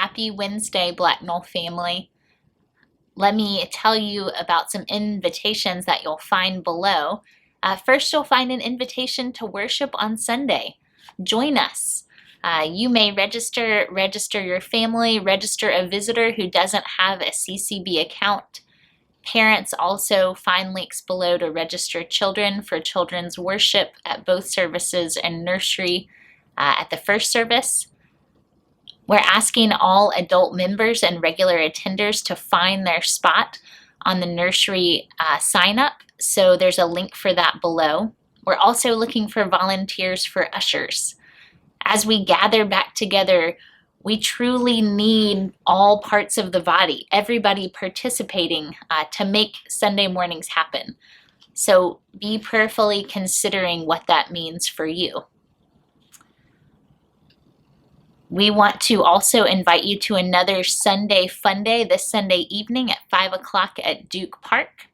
Happy Wednesday, Black Knoll family. Let me tell you about some invitations that you'll find below. First, you'll find an invitation to worship on Sunday. Join us. You may register your family, register a visitor who doesn't have a CCB account. Parents also find links below to register children for children's worship at both services and nursery at the first service. We're asking all adult members and regular attenders to find their spot on the nursery sign up. So there's a link for that below. We're also looking for volunteers for ushers. As we gather back together, we truly need all parts of the body, everybody participating to make Sunday mornings happen. So be prayerfully considering what that means for you. We want to also invite you to another Sunday Fun Day this Sunday evening at 5 o'clock at Duke Park.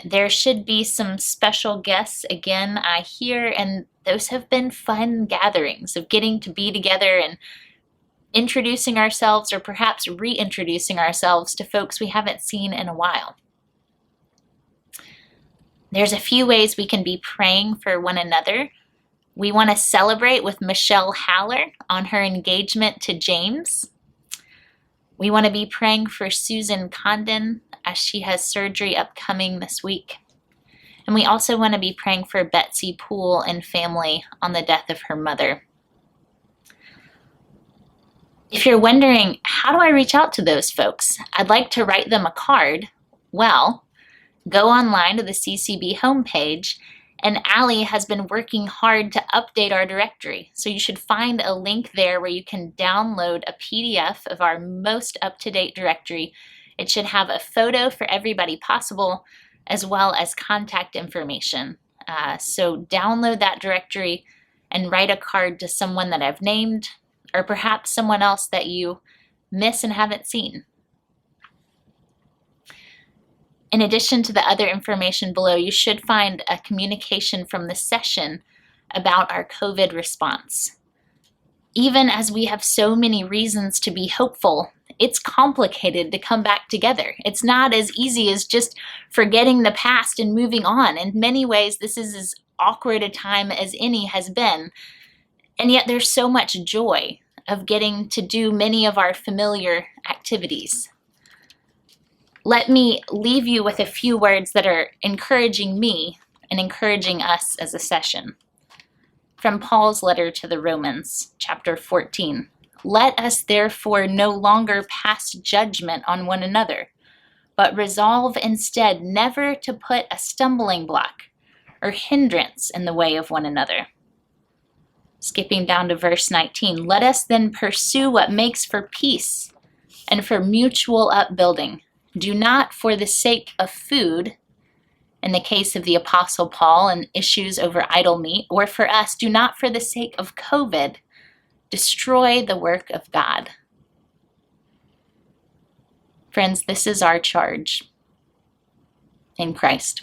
There should be some special guests again here, and those have been fun gatherings of getting to be together and introducing ourselves, or perhaps reintroducing ourselves to folks we haven't seen in a while. There's a few ways we can be praying for one another. We want to celebrate with Michelle Haller on her engagement to James. We want to be praying for Susan Condon as she has surgery upcoming this week. And we also want to be praying for Betsy Poole and family on the death of her mother. If you're wondering, how do I reach out to those folks? I'd like to write them a card. Well, go online to the CCB homepage, and Allie has been working hard to update our directory. So you should find a link there where you can download a PDF of our most up-to-date directory. It should have a photo for everybody possible, as well as contact information. So download that directory and write a card to someone that I've named, or perhaps someone else that you miss and haven't seen. In addition to the other information below, you should find a communication from the session about our COVID response. Even as we have so many reasons to be hopeful, it's complicated to come back together. It's not as easy as just forgetting the past and moving on. In many ways, this is as awkward a time as any has been. And yet there's so much joy of getting to do many of our familiar activities. Let me leave you with a few words that are encouraging me and encouraging us as a session. From Paul's letter to the Romans, chapter 14. Let us therefore no longer pass judgment on one another, but resolve instead never to put a stumbling block or hindrance in the way of one another. Skipping down to verse 19. Let us then pursue what makes for peace and for mutual upbuilding. Do not for the sake of food, in the case of the Apostle Paul and issues over idol meat, or for us, do not for the sake of COVID, destroy the work of God. Friends, this is our charge in Christ.